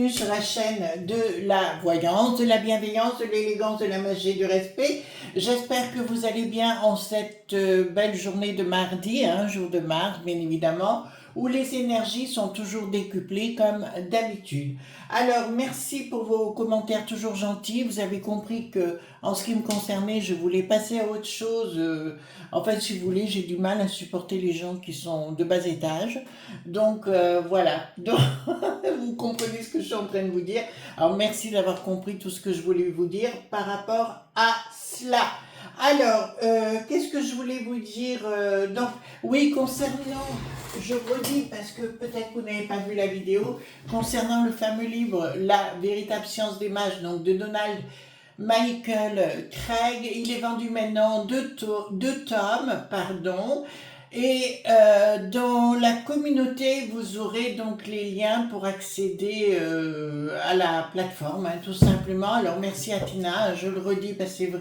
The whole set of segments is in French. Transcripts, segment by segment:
bienvenue sur la chaîne de la voyance, de la bienveillance, de l'élégance, de la magie, du respect. J'espère que vous allez bien en cette belle journée de mardi, jour de mars bien évidemment, où les énergies sont toujours décuplées comme d'habitude. Alors merci pour vos commentaires toujours gentils. Vous avez compris que en ce qui me concernait, je voulais passer à autre chose. En fait, si vous voulez, j'ai du mal à supporter les gens qui sont de bas étage. Donc voilà. Donc, vous comprenez ce que je suis en train de vous dire. Alors merci d'avoir compris tout ce que je voulais vous dire par rapport à cela. Alors, qu'est-ce que je voulais vous dire donc, oui, concernant, je redis parce que peut-être que vous n'avez pas vu la vidéo, concernant le fameux livre La véritable science des mages, donc de Donald Michael Craig, il est vendu maintenant deux tomes, pardon. Et dans la communauté, vous aurez donc les liens pour accéder à la plateforme, tout simplement. Alors merci à Tina, je le redis parce que c'est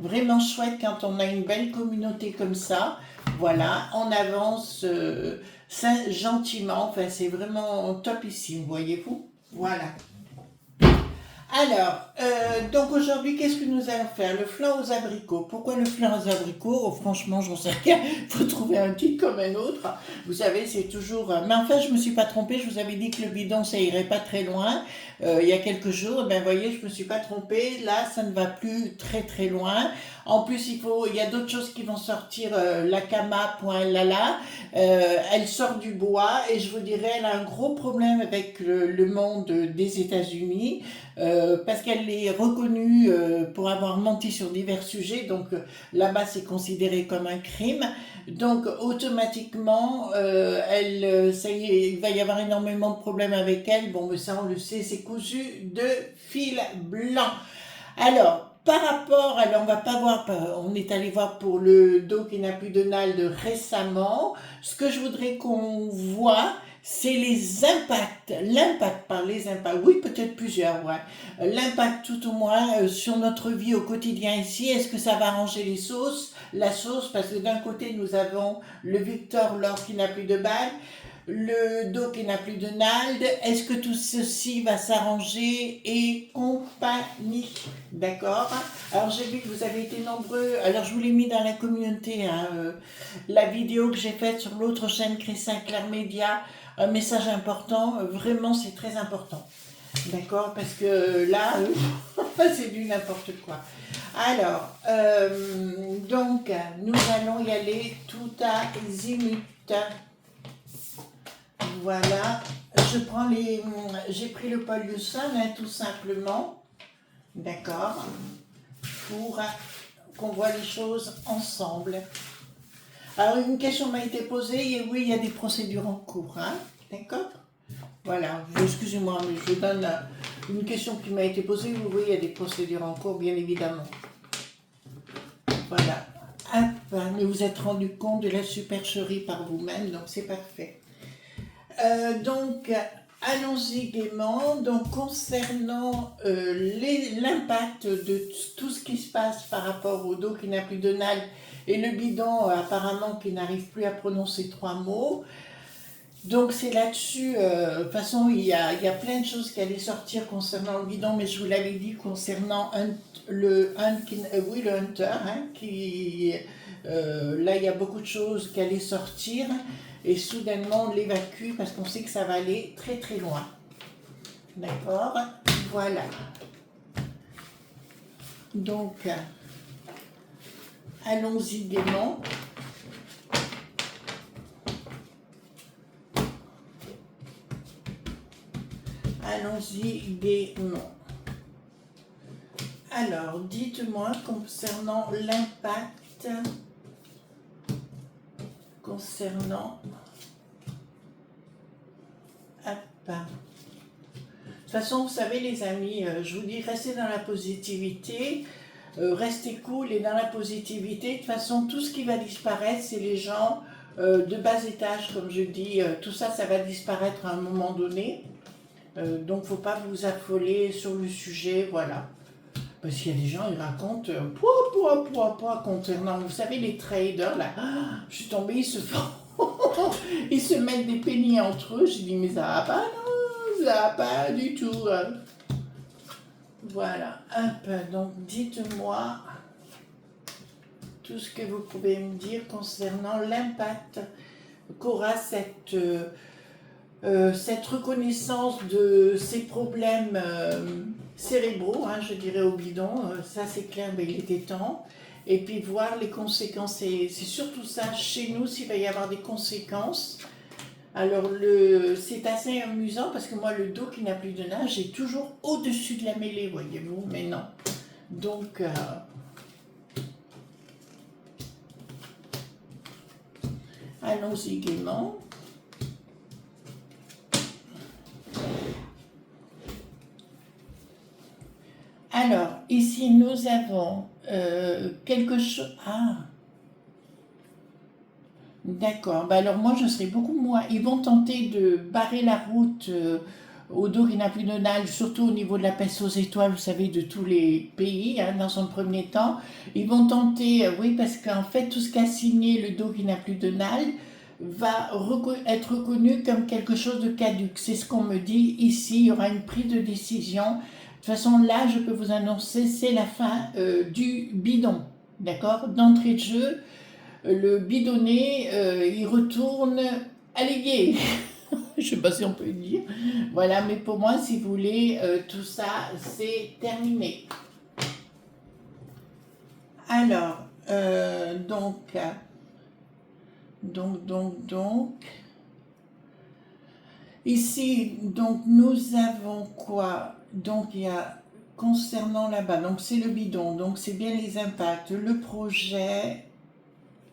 vraiment chouette quand on a une belle communauté comme ça. Voilà, on avance gentiment, enfin c'est vraiment topissime, voyez-vous. Voilà. Alors, donc aujourd'hui, qu'est-ce que nous allons faire? Le flan aux abricots. Pourquoi le flan aux abricots? Oh, franchement, j'en sais rien. Il faut trouver un titre comme un autre. Vous savez, c'est toujours... Mais enfin, je me suis pas trompée. Je vous avais dit que le bidon, ça irait pas très loin. Il y a quelques jours, ben, voyez, je me suis pas trompée. Là, ça ne va plus très très loin. En plus, il y a d'autres choses qui vont sortir. Lakama.lala. Elle sort du bois et je vous dirais, elle a un gros problème avec le monde des États-Unis. Parce qu'elle est reconnue pour avoir menti sur divers sujets, donc là-bas c'est considéré comme un crime. Donc automatiquement, ça y est, il va y avoir énormément de problèmes avec elle. Bon, mais ça on le sait, c'est cousu de fil blanc. Alors, par rapport, alors on va pas voir, on est allé voir pour le dos qui n'a plus Donald récemment. Ce que je voudrais qu'on voit, c'est les impacts, oui peut-être plusieurs, ouais. L'impact tout au moins sur notre vie au quotidien ici. Est-ce que ça va arranger la sauce, parce que d'un côté nous avons le Victor Lord qui n'a plus de bague, le dos qui n'a plus de Nald. Est-ce que tout ceci va s'arranger et compagnie? D'accord. Alors j'ai vu que vous avez été nombreux. Alors je vous l'ai mis dans la communauté, la vidéo que j'ai faite sur l'autre chaîne Chris Sinclair Média. Un message important, vraiment c'est très important. D'accord, parce que là, c'est du n'importe quoi. Alors, donc, nous allons y aller tout à zimut. Voilà, j'ai pris le Paul Husson, tout simplement, d'accord, pour qu'on voit les choses ensemble. Alors, une question m'a été posée, et oui, il y a des procédures en cours, d'accord. Voilà, excusez-moi, mais je donne une question qui m'a été posée, vous voyez, il y a des procédures en cours, bien évidemment. Voilà, mais vous êtes rendu compte de la supercherie par vous-même, donc c'est parfait. Donc, allons-y gaiement. Donc, concernant l'impact de tout ce qui se passe par rapport au dos qui n'a plus de Donald et le bidon apparemment qui n'arrive plus à prononcer 3 mots. Donc c'est là-dessus, de toute façon il y a plein de choses qui allaient sortir concernant le bidon, mais je vous l'avais dit concernant le Hunter, qui là il y a beaucoup de choses qui allaient sortir et soudainement on l'évacue parce qu'on sait que ça va aller très très loin. D'accord, voilà. Donc allons-y gaiement. Allons-y gaiement. Alors, dites-moi concernant l'impact, concernant... De toute façon, vous savez les amis, je vous dis, restez dans la positivité, restez cool et dans la positivité. De toute façon, tout ce qui va disparaître, c'est les gens de bas étage, comme je dis, tout ça, ça va disparaître à un moment donné. Donc, faut pas vous affoler sur le sujet, voilà. Parce qu'il y a des gens, ils racontent concernant, vous savez, les traders, là, je suis tombée, ils se mettent des pennies entre eux, j'ai dit, mais ça va pas, non, ça, pas du tout. Voilà, hop, donc dites-moi tout ce que vous pouvez me dire concernant l'impact qu'aura cette reconnaissance de ces problèmes cérébraux, hein, je dirais au bidon, ça c'est clair, mais il était temps. Et puis voir les conséquences, et c'est surtout ça chez nous, s'il va y avoir des conséquences. Alors c'est assez amusant parce que moi le dos qui n'a plus de nage est toujours au-dessus de la mêlée, voyez-vous, mais non. Donc allons-y gaiement. Alors, ici, nous avons quelque chose... Ah, d'accord. Bah alors moi, je serai beaucoup moins... Ils vont tenter de barrer la route au dos qui n'a plus de nage, surtout au niveau de la peste aux étoiles, vous savez, de tous les pays, hein, dans un premier temps. Ils vont tenter, oui, parce qu'en fait, tout ce qu'a signé le dos qui n'a plus de nage va être reconnu comme quelque chose de caduque. C'est ce qu'on me dit ici. Il y aura une prise de décision. De toute façon, là, je peux vous annoncer, c'est la fin du bidon. D'accord? D'entrée de jeu, le bidonné, il retourne allégué. Je ne sais pas si on peut le dire. Voilà, mais pour moi, si vous voulez, tout ça, c'est terminé. Alors, donc, ici, donc, nous avons quoi? Donc, il y a, concernant là-bas, donc c'est le bidon, donc c'est bien les impacts, le projet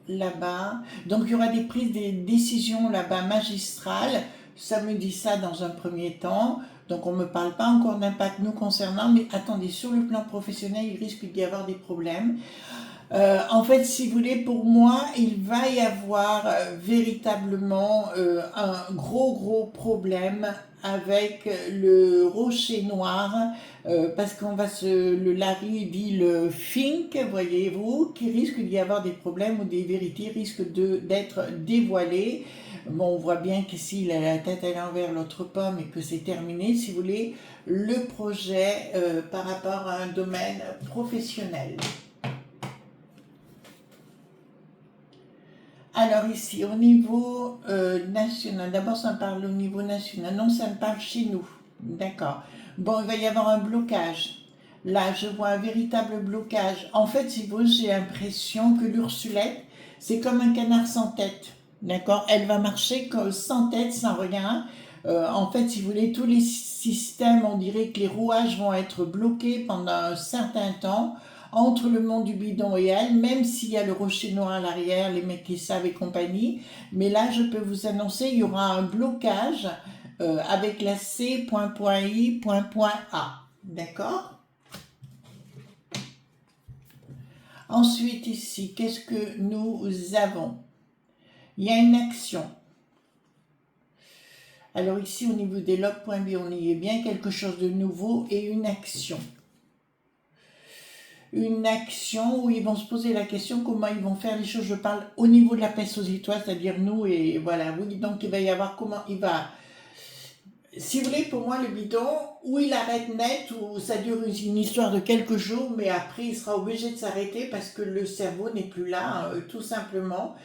là-bas. Donc, il y aura des prises des décisions là-bas magistrales. Ça me dit ça dans un premier temps. Donc, on ne me parle pas encore d'impact nous concernant, mais attendez, sur le plan professionnel, il risque d'y avoir des problèmes. En fait, si vous voulez, pour moi, il va y avoir véritablement un gros problème avec le rocher noir, parce qu'on va le Larry dit le Fink, voyez-vous, qui risque d'y avoir des problèmes ou des vérités risquent d'être dévoilées. Bon, on voit bien qu'ici, il a la tête à l'envers, l'autre pomme, et que c'est terminé, si vous voulez, le projet par rapport à un domaine professionnel. Alors ici, au niveau national, d'abord ça me parle au niveau national, non ça me parle chez nous, d'accord. Bon, il va y avoir un blocage. Là, je vois un véritable blocage. En fait, si vous voulez, j'ai l'impression que l'Ursulette, c'est comme un canard sans tête, d'accord. Elle va marcher sans tête, sans rien. En fait, si vous voulez, tous les systèmes, on dirait que les rouages vont être bloqués pendant un certain temps entre le monde du bidon et elle, même s'il y a le rocher noir à l'arrière, les mecs qui savent et compagnie. Mais là, je peux vous annoncer, il y aura un blocage avec la C.I.A. D'accord? Ensuite, ici, qu'est-ce que nous avons? Il y a une action. Alors ici, au niveau des logs.b, on y est bien, quelque chose de nouveau et une action. Une action où ils vont se poser la question comment ils vont faire les choses. Je parle au niveau de la peste aux étoiles, c'est-à-dire nous, et voilà, oui, donc il va y avoir comment il va... Si vous voulez, pour moi, le bidon, où il arrête net, ou ça dure une histoire de quelques jours, mais après, il sera obligé de s'arrêter parce que le cerveau n'est plus là, tout simplement.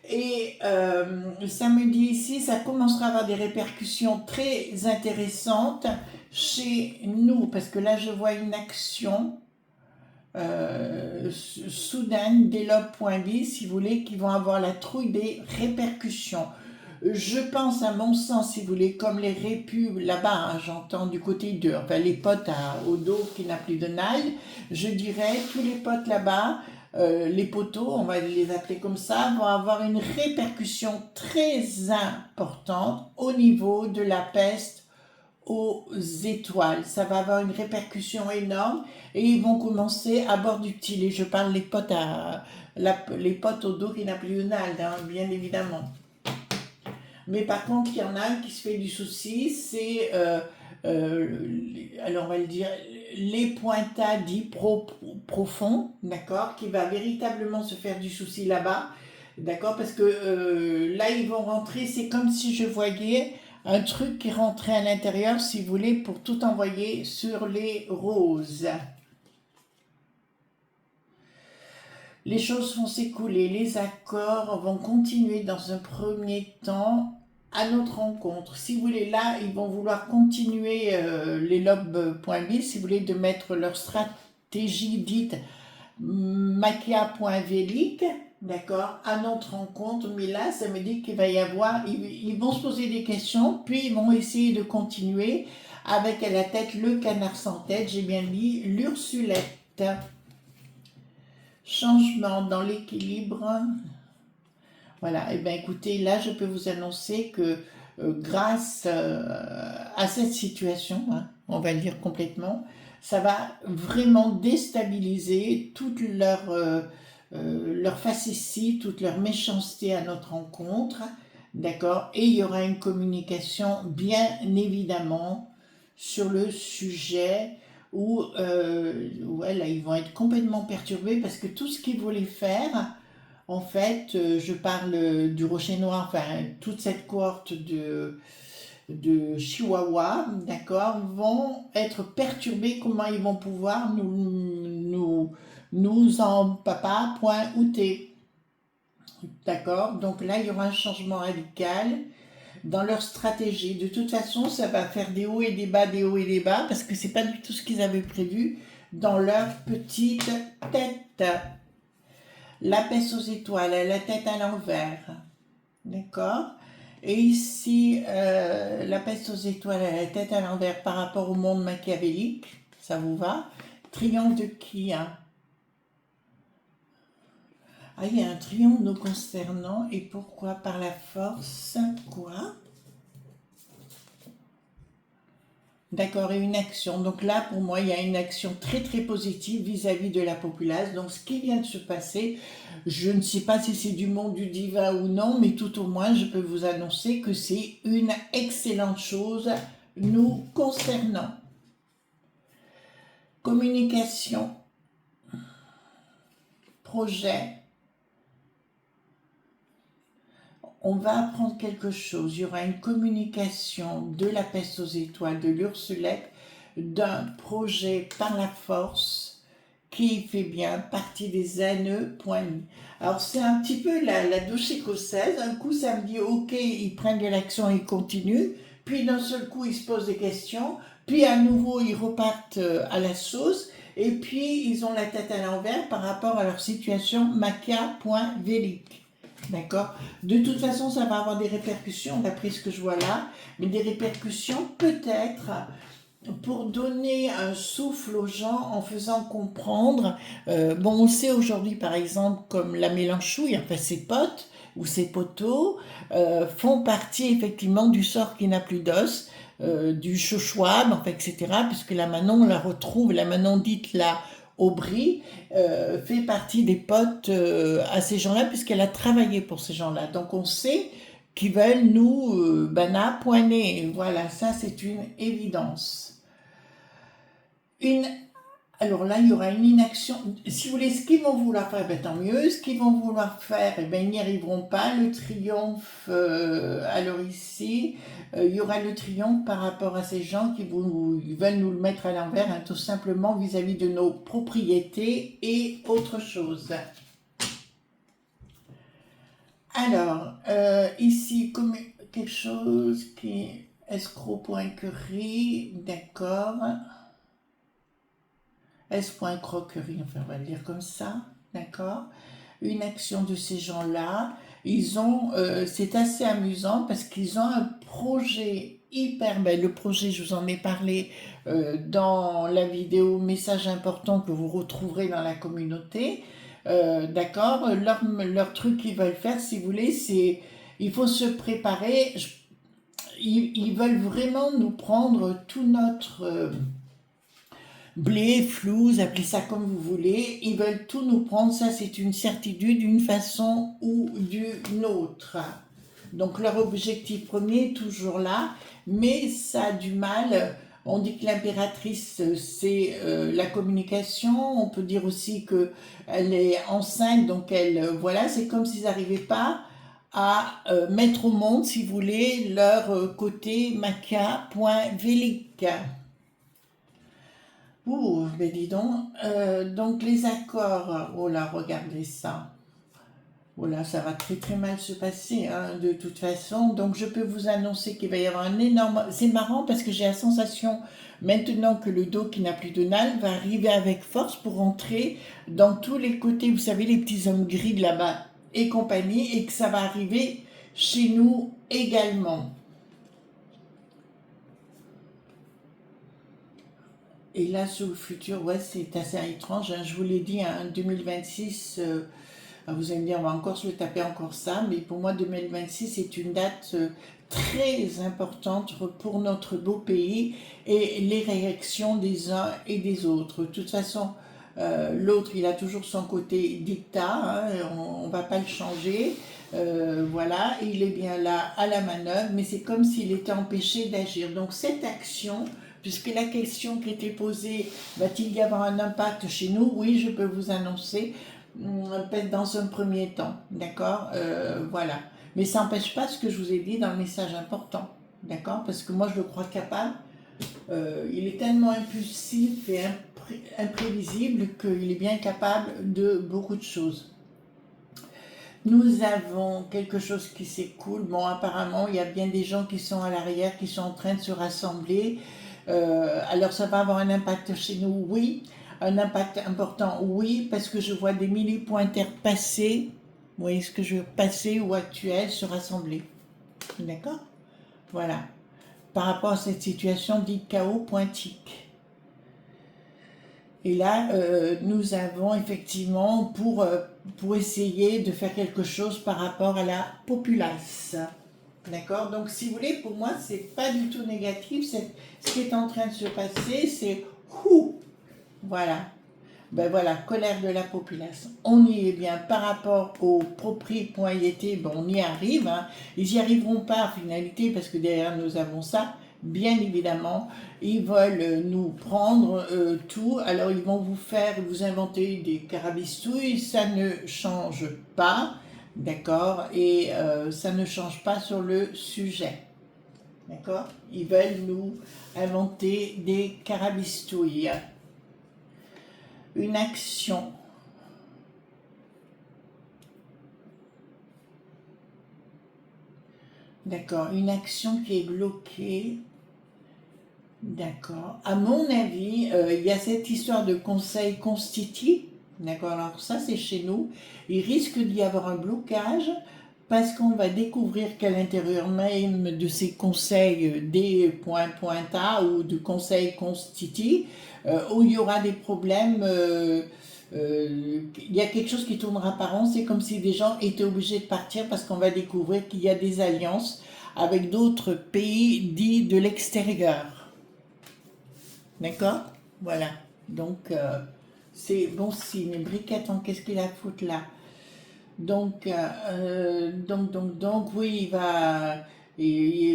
Et ça me dit ici, ça commencera à avoir des répercussions très intéressantes chez nous, parce que là, je vois une action soudaine des logs.b, si vous voulez, qui vont avoir la trouille des répercussions. Je pense, à mon sens, si vous voulez, comme les répubs là-bas, hein, j'entends du côté d'eux, enfin les potes au dos qui n'a plus de nail, je dirais, tous les potes là-bas, les poteaux, on va les appeler comme ça, vont avoir une répercussion très importante au niveau de la peste aux étoiles. Ça va avoir une répercussion énorme et ils vont commencer à boire du petit lait. Je parle les potes les potes au dos qui n'a plus de nail, hein, bien évidemment. Mais par contre, il y en a un qui se fait du souci, c'est, alors on va le dire, les pointas dits profonds, d'accord, qui va véritablement se faire du souci là-bas, d'accord, parce que là, ils vont rentrer, c'est comme si je voyais un truc qui rentrait à l'intérieur, si vous voulez, pour tout envoyer sur les roses. Les choses vont s'écouler, les accords vont continuer dans un premier temps à notre rencontre. Si vous voulez, là, ils vont vouloir continuer les lobes.b, si vous voulez, de mettre leur stratégie dite maquia.vélique, d'accord, à notre rencontre. Mais là, ça me dit qu'il va y avoir, ils vont se poser des questions, puis ils vont essayer de continuer avec à la tête le canard sans tête, j'ai bien dit l'Ursulette. Changement dans l'équilibre. Voilà, et bien écoutez, là je peux vous annoncer que grâce à cette situation, hein, on va le dire complètement, ça va vraiment déstabiliser toute leur facétie, toute leur méchanceté à notre rencontre, d'accord? Et il y aura une communication bien évidemment sur le sujet où ouais, là, ils vont être complètement perturbés parce que tout ce qu'ils voulaient faire, en fait, je parle du Rocher Noir, enfin, toute cette cohorte de Chihuahua, d'accord, vont être perturbés. Comment ils vont pouvoir nous en papa, point, outé. D'accord? Donc là, il y aura un changement radical dans leur stratégie. De toute façon, ça va faire des hauts et des bas, des hauts et des bas, parce que c'est pas du tout ce qu'ils avaient prévu dans leur petite tête. La peste aux étoiles, la tête à l'envers. D'accord? Et ici, la peste aux étoiles, la tête à l'envers par rapport au monde machiavélique. Ça vous va? Triomphe de qui, hein? Ah, il y a un triomphe nous concernant. Et pourquoi? Par la force. Quoi? D'accord, et une action. Donc là, pour moi, il y a une action très très positive vis-à-vis de la populace. Donc ce qui vient de se passer, je ne sais pas si c'est du monde du divin ou non, mais tout au moins, je peux vous annoncer que c'est une excellente chose nous concernant. Communication, projet. On va apprendre quelque chose. Il y aura une communication de la peste aux étoiles, de l'Ursulette, d'un projet par la force qui fait bien partie des ANE.mi. Alors c'est un petit peu la douche écossaise. Un coup ça me dit ok, ils prennent de l'action, ils continuent. Puis d'un seul coup ils se posent des questions. Puis à nouveau ils repartent à la sauce. Et puis ils ont la tête à l'envers par rapport à leur situation maca.vélique. D'accord? De toute façon, ça va avoir des répercussions, d'après ce que je vois là, mais des répercussions peut-être pour donner un souffle aux gens en faisant comprendre. Bon, on sait aujourd'hui, par exemple, comme la Mélenchouille, enfin ses potes ou ses poteaux, font partie effectivement du sort qui n'a plus d'os, du Chochoab, enfin, etc., puisque la Manon, on la retrouve, la Manon dite là, Aubry, fait partie des potes à ces gens-là, puisqu'elle a travaillé pour ces gens-là. Donc on sait qu'ils veulent nous poigner. Voilà, ça c'est une évidence. Alors là, il y aura une inaction. Si vous voulez, ce qu'ils vont vouloir faire, ben, tant mieux. Ce qu'ils vont vouloir faire, eh ben, ils n'y arriveront pas. Le triomphe, alors ici, il y aura le triomphe par rapport à ces gens qui veulent nous le mettre à l'envers, hein, tout simplement vis-à-vis de nos propriétés et autre chose. Alors, ici, comme quelque chose qui est escroc.querie, d'accord. S.croquerie, enfin on va le dire comme ça, d'accord? Une action de ces gens-là, c'est assez amusant parce qu'ils ont un projet hyper bel. Le projet, je vous en ai parlé dans la vidéo message important que vous retrouverez dans la communauté, d'accord? Leur truc qu'ils veulent faire, si vous voulez, c'est, il faut se préparer. Ils veulent vraiment nous prendre tout notre blé, flouze, appelez ça comme vous voulez, ils veulent tout nous prendre, ça c'est une certitude d'une façon ou d'une autre. Donc leur objectif premier est toujours là, mais ça a du mal. On dit que l'impératrice c'est la communication, on peut dire aussi qu'elle est enceinte, donc elle, voilà, c'est comme s'ils n'arrivaient pas à mettre au monde, si vous voulez, leur côté maca.vélique. Ouh, mais dis donc les accords, oh là, regardez ça. Oh là, ça va très très mal se passer, hein, de toute façon. Donc je peux vous annoncer qu'il va y avoir un énorme... C'est marrant parce que j'ai la sensation, maintenant que le dos qui n'a plus de nal va arriver avec force pour entrer dans tous les côtés, vous savez, les petits hommes gris de là-bas et compagnie, et que ça va arriver chez nous également. Et là, sur le futur, ouais, c'est assez étrange, hein. Je vous l'ai dit, hein, 2026... vous allez me dire, on va encore se le taper, encore ça, mais pour moi, 2026 est une date très importante pour notre beau pays et les réactions des uns et des autres. De toute façon, l'autre, il a toujours son côté dictat, hein, on ne va pas le changer. Voilà, il est bien là à la manœuvre, mais c'est comme s'il était empêché d'agir. Donc cette action, puisque la question qui était posée, va-t-il y avoir un impact chez nous? Oui, je peux vous annoncer, dans un premier temps, d'accord, voilà. Mais ça n'empêche pas ce que je vous ai dit dans le message important, d'accord, parce que moi je le crois capable. Il est tellement impulsif et imprévisible qu'il est bien capable de beaucoup de choses. Nous avons quelque chose qui s'écoule. Bon, apparemment, il y a bien des gens qui sont à l'arrière, qui sont en train de se rassembler. Alors, ça va avoir un impact chez nous, oui. Un impact important, oui, parce que je vois des millipointaires passer. Vous voyez ce que je veux passer ou actuels se rassembler. D'accord? Voilà. Par rapport à cette situation dite chaos pointique. Et là, nous avons effectivement pour essayer de faire quelque chose par rapport à la populace. D'accord? Donc, si vous voulez, pour moi, c'est pas du tout négatif. Ce qui est en train de se passer, c'est ouh, voilà. Ben voilà, colère de la populace. On y est bien par rapport aux propriétés, bon, on y arrive. Hein. Ils n'y arriveront pas en finalité parce que derrière nous avons ça. Bien évidemment, ils veulent nous prendre tout. Alors ils vont vous inventer des carabistouilles. Ça ne change pas, d'accord? Et ça ne change pas sur le sujet. D'accord? Ils veulent nous inventer des carabistouilles. Une action. D'accord, une action qui est bloquée. D'accord. À mon avis, il y a cette histoire de conseil constitué. D'accord, alors ça c'est chez nous. Il risque d'y avoir un blocage parce qu'on va découvrir qu'à l'intérieur même de ces conseils des ou de conseils constitués, où il y aura des problèmes, il y a quelque chose qui tournera par rond, c'est comme si des gens étaient obligés de partir parce qu'on va découvrir qu'il y a des alliances avec d'autres pays dits de l'extérieur. D'accord? Voilà. Donc, c'est bon signe. Briquette, qu'est-ce qu'il a à foutre là? Donc, oui, il va.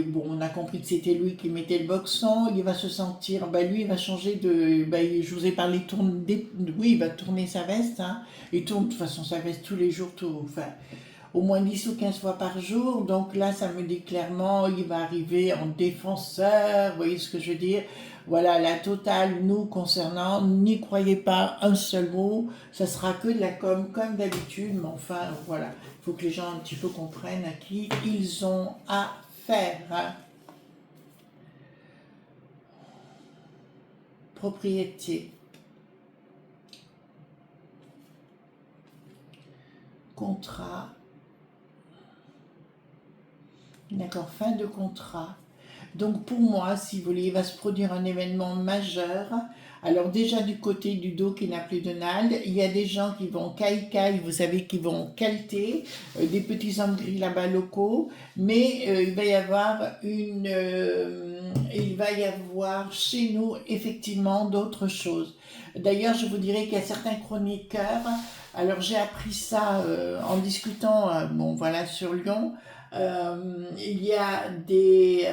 Bon, on a compris que c'était lui qui mettait le boxon. Il va se sentir. Bah, lui, il va changer de. Bah, je vous ai parlé, oui, il va tourner sa veste. Hein. Il tourne de toute façon sa veste tous les jours, enfin, au moins 10 ou 15 fois par jour. Donc là, ça me dit clairement, il va arriver en défenseur. Vous voyez ce que je veux dire? Voilà, la totale, nous concernant, n'y croyez pas un seul mot, ça sera que de la com, comme d'habitude, mais enfin, voilà, il faut que les gens un petit peu comprennent à qui ils ont affaire. Hein. Propriété. Contrat. D'accord, fin de contrat. Donc pour moi, si vous voulez, il va se produire un événement majeur. Alors déjà du côté du dos qui n'a plus de nald, il y a des gens qui vont caille, vous savez, qui vont calter, des petits hommes gris là-bas locaux, mais il va y avoir chez nous effectivement d'autres choses. D'ailleurs, je vous dirais qu'il y a certains chroniqueurs, alors j'ai appris ça en discutant, bon voilà, sur Lyon, il y a des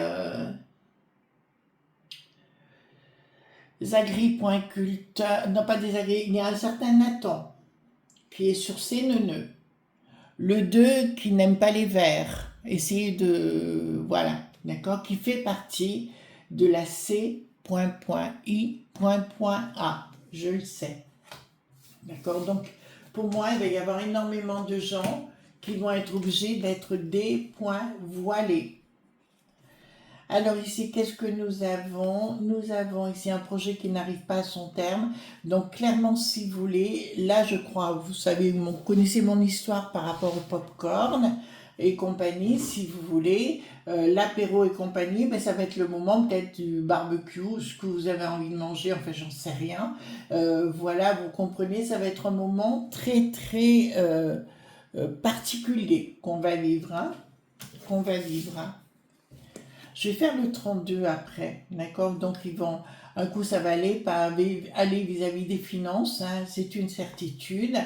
agriculteurs, non pas des agriculteurs, il y a un certain Nathan qui est sur ses neuneux. Le 2 qui n'aime pas les verts. Essayez de... Voilà, d'accord, qui fait partie de la C.I.A. Je le sais. D'accord, donc pour moi, il va y avoir énormément de gens qui vont être obligés d'être des points voilés. Alors ici, qu'est-ce que nous avons? Nous avons ici un projet qui n'arrive pas à son terme. Donc clairement, si vous voulez, là je crois, vous savez, vous connaissez mon histoire par rapport au popcorn et compagnie, si vous voulez, l'apéro et compagnie, ben, ça va être le moment peut-être du barbecue, ce que vous avez envie de manger, enfin j'en sais rien. Voilà, vous comprenez, ça va être un moment très très particulier qu'on va vivre, hein, qu'on va vivre. Hein. Je vais faire le 32 après, d'accord? Donc ils vont, un coup ça va aller, pas aller vis-à-vis des finances, hein, c'est une certitude.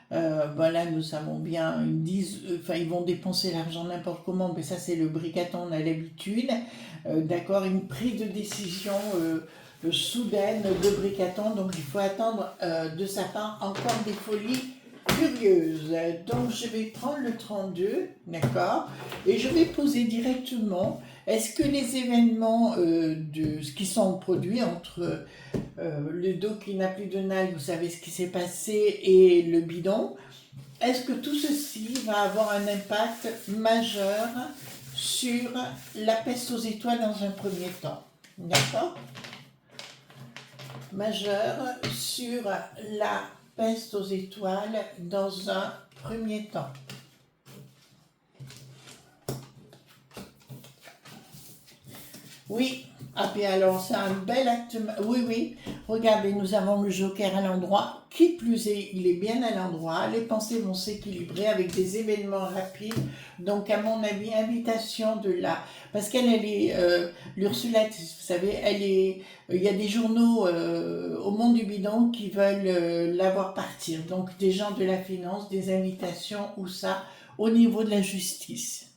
Voilà, nous savons bien, ils disent, enfin ils vont dépenser l'argent n'importe comment, mais ça c'est le bricaton, on a l'habitude. D'accord, une prise de décision soudaine de bricaton, donc il faut attendre de sa part encore des folies furieuses. Donc je vais prendre le 32, d'accord, et je vais poser directement, est-ce que les événements de ce qui sont produits entre le dos qui n'a plus de nail, vous savez ce qui s'est passé, et le bidon, est-ce que tout ceci va avoir un impact majeur sur la peste aux étoiles dans un premier temps? D'accord? Majeur sur la peste aux étoiles dans un premier temps. Oui, ah bien alors c'est un bel acte. Oui, oui, regardez, nous avons le joker à l'endroit. Qui plus est, il est bien à l'endroit. Les pensées vont s'équilibrer avec des événements rapides. Donc, à mon avis, invitation de là. Parce qu'elle est, l'Ursulette, vous savez, elle est. Il y a des journaux au monde du bidon qui veulent la voir partir. Donc, des gens de la finance, des invitations ou ça, au niveau de la justice.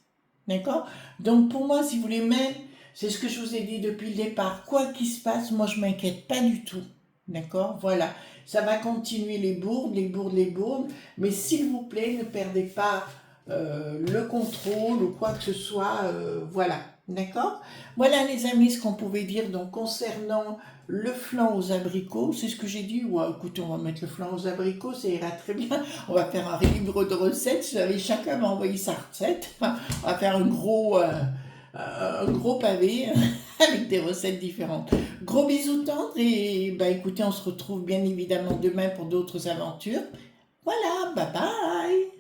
D'accord? Donc, pour moi, si vous voulez, même. C'est ce que je vous ai dit depuis le départ. Quoi qu'il se passe, moi je ne m'inquiète pas du tout. D'accord? Voilà. Ça va continuer les bourdes, les bourdes, les bourdes. Mais s'il vous plaît, ne perdez pas le contrôle ou quoi que ce soit. Voilà. D'accord? Voilà les amis ce qu'on pouvait dire donc concernant le flan aux abricots. C'est ce que j'ai dit. Ouais, écoutez, on va mettre le flan aux abricots, ça ira très bien. On va faire un livre de recettes. Vous savez, chacun va envoyer sa recette. On va faire un gros pavé avec des recettes différentes. Gros bisous tendres et bah écoutez, on se retrouve bien évidemment demain pour d'autres aventures. Voilà, bye bye!